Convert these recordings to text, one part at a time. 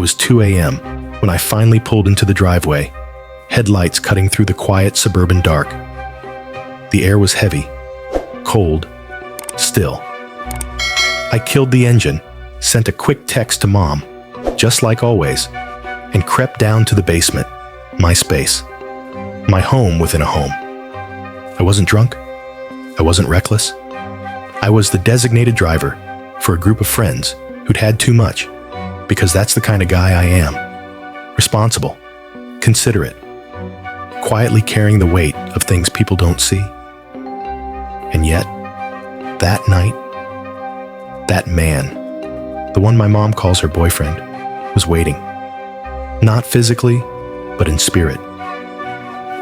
was 2 a.m. when I finally pulled into the driveway, headlights cutting through the quiet suburban dark. The air was heavy, cold, still. I killed the engine, sent a quick text to Mom, just like always, and crept down to the basement, my space, my home within a home. I wasn't drunk. I wasn't reckless. I was the designated driver for a group of friends who'd had too much, because that's the kind of guy I am. Responsible, considerate, quietly carrying the weight of things people don't see. And yet, that night, that man, the one my mom calls her boyfriend, was waiting. Not physically, but in spirit.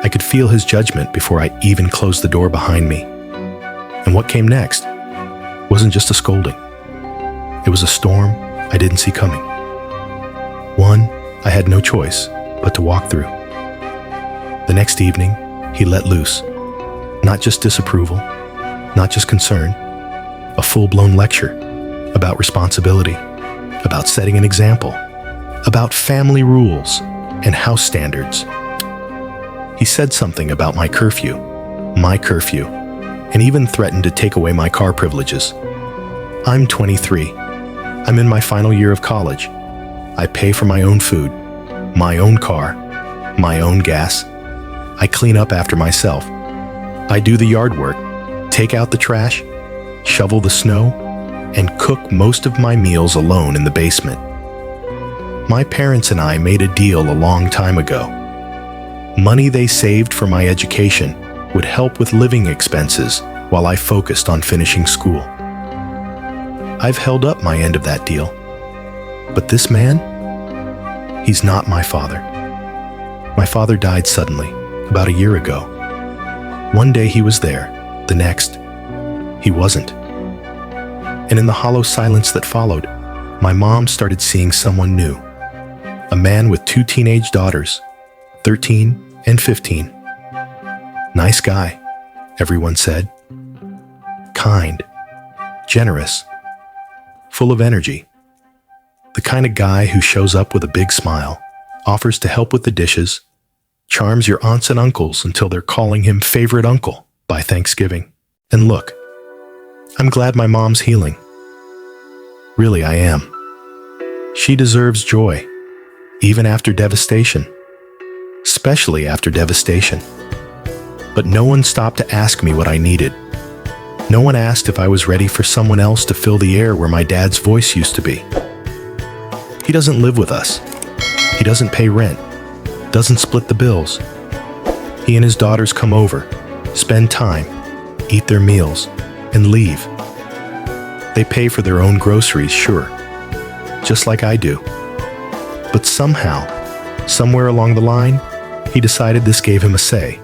I could feel his judgment before I even closed the door behind me. And what came next wasn't just a scolding. It was a storm I didn't see coming. One I had no choice but to walk through. The next evening, he let loose. Not just disapproval, not just concern, a full-blown lecture about responsibility, about setting an example, about family rules and house standards. He said something about my curfew, and even threatened to take away my car privileges. I'm 23. I'm in my final year of college. I pay for my own food, my own car, my own gas. I clean up after myself. I do the yard work, take out the trash, shovel the snow, and cook most of my meals alone in the basement. My parents and I made a deal a long time ago. Money they saved for my education would help with living expenses while I focused on finishing school. I've held up my end of that deal. But this man, he's not my father. My father died suddenly, about a year ago. One day he was there, the next, he wasn't. And in the hollow silence that followed, my mom started seeing someone new. A man with 2 teenage daughters, 13 and 15. Nice guy, everyone said. Kind, generous, full of energy. The kind of guy who shows up with a big smile, offers to help with the dishes, charms your aunts and uncles until they're calling him favorite uncle by Thanksgiving. And look, I'm glad my mom's healing. Really, I am. She deserves joy, even after devastation. Especially after devastation. But no one stopped to ask me what I needed. No one asked if I was ready for someone else to fill the air where my dad's voice used to be. He doesn't live with us. He doesn't pay rent, doesn't split the bills. He and his daughters come over, spend time, eat their meals, and leave. They pay for their own groceries, sure, just like I do. But somehow, somewhere along the line, he decided this gave him a say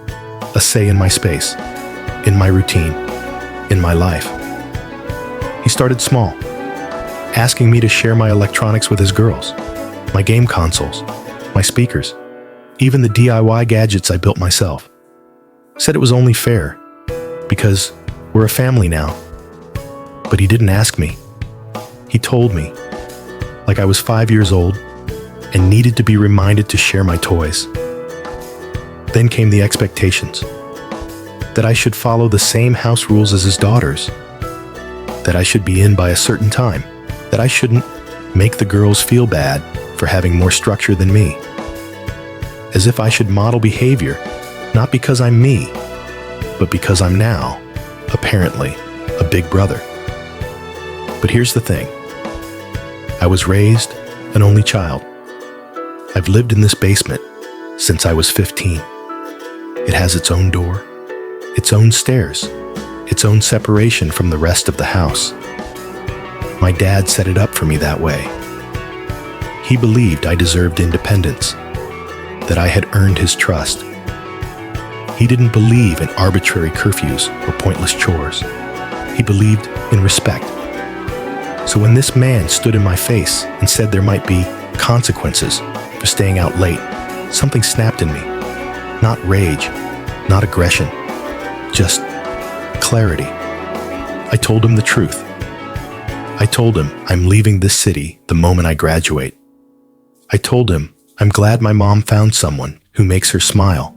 in my space, in my routine, in my life. He started small, asking me to share my electronics with his girls, my game consoles, my speakers, even the DIY gadgets I built myself. Said it was only fair, because we're a family now. But he didn't ask me. He told me, like I was 5 years old and needed to be reminded to share my toys. Then came the expectations, that I should follow the same house rules as his daughters, that I should be in by a certain time, that I shouldn't make the girls feel bad for having more structure than me. As if I should model behavior, not because I'm me, but because I'm now, apparently, a big brother. But here's the thing. I was raised an only child. I've lived in this basement since I was 15. It has its own door, its own stairs, its own separation from the rest of the house. My dad set it up for me that way. He believed I deserved independence, that I had earned his trust. He didn't believe in arbitrary curfews or pointless chores. He believed in respect. So when this man stood in my face and said there might be consequences for staying out late, something snapped in me. Not rage, not aggression, just clarity. I told him the truth. I told him I'm leaving this city the moment I graduate. I told him, I'm glad my mom found someone who makes her smile,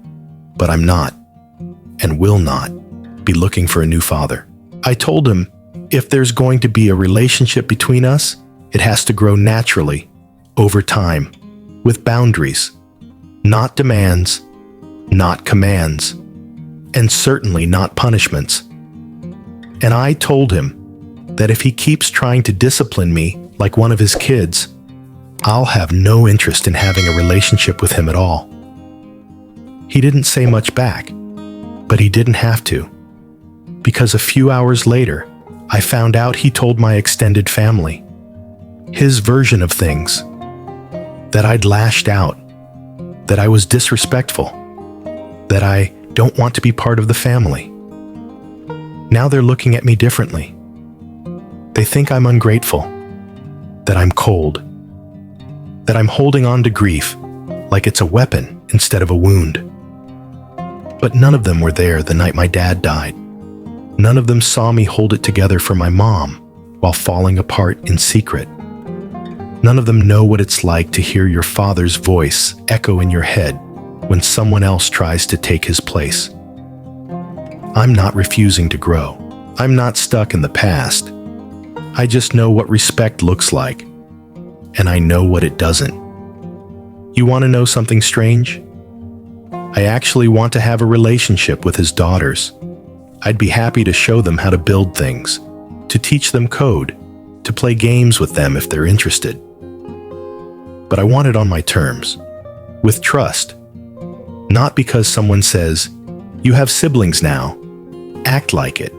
but I'm not, and will not, be looking for a new father. I told him, if there's going to be a relationship between us, it has to grow naturally, over time, with boundaries, not demands, not commands, and certainly not punishments. And I told him that if he keeps trying to discipline me like one of his kids, I'll have no interest in having a relationship with him at all. He didn't say much back, but he didn't have to, because a few hours later, I found out he told my extended family, his version of things, that I'd lashed out, that I was disrespectful, that I don't want to be part of the family. Now they're looking at me differently. They think I'm ungrateful, that I'm cold, that I'm holding on to grief like it's a weapon instead of a wound. But none of them were there the night my dad died. None of them saw me hold it together for my mom while falling apart in secret. None of them know what it's like to hear your father's voice echo in your head when someone else tries to take his place. I'm not refusing to grow. I'm not stuck in the past. I just know what respect looks like, and I know what it doesn't. You want to know something strange? I actually want to have a relationship with his daughters. I'd be happy to show them how to build things, to teach them code, to play games with them if they're interested. But I want it on my terms, with trust. Not because someone says, you have siblings now, act like it.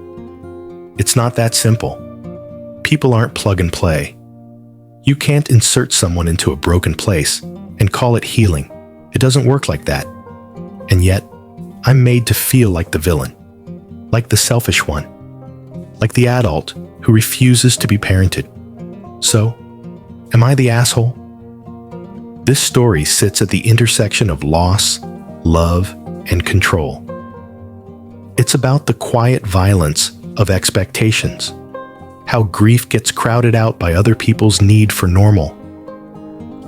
It's not that simple. People aren't plug and play. You can't insert someone into a broken place and call it healing. It doesn't work like that. And yet, I'm made to feel like the villain, like the selfish one, like the adult who refuses to be parented. So, am I the asshole? This story sits at the intersection of loss, love, and control. It's about the quiet violence of expectations, how grief gets crowded out by other people's need for normal,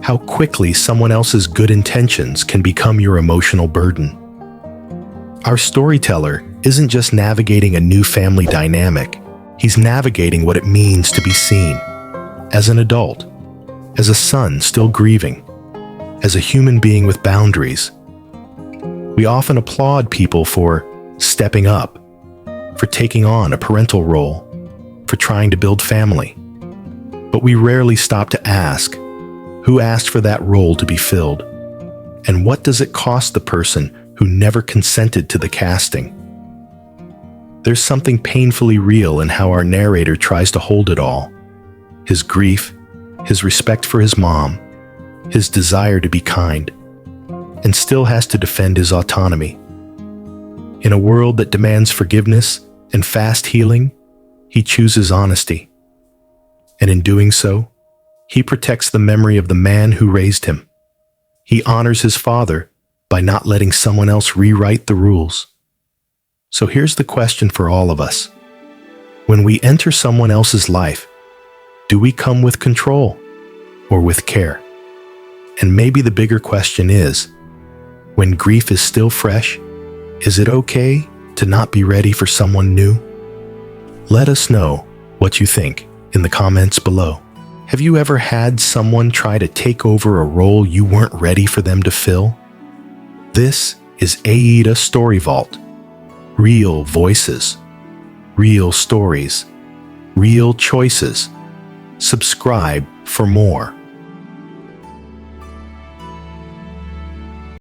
how quickly someone else's good intentions can become your emotional burden. Our storyteller isn't just navigating a new family dynamic, he's navigating what it means to be seen as an adult, as a son still grieving, as a human being with boundaries. We often applaud people for stepping up, for taking on a parental role, for trying to build family. But we rarely stop to ask, who asked for that role to be filled? And what does it cost the person who never consented to the casting? There's something painfully real in how our narrator tries to hold it all. His grief, his respect for his mom, his desire to be kind, and still has to defend his autonomy. In a world that demands forgiveness and fast healing, he chooses honesty. And in doing so, he protects the memory of the man who raised him. He honors his father by not letting someone else rewrite the rules. So here's the question for all of us. When we enter someone else's life, do we come with control or with care? And maybe the bigger question is, when grief is still fresh, is it okay to not be ready for someone new? Let us know what you think in the comments below. Have you ever had someone try to take over a role you weren't ready for them to fill? This is AITA Story Vault. Real voices, real stories, real choices. Subscribe for more.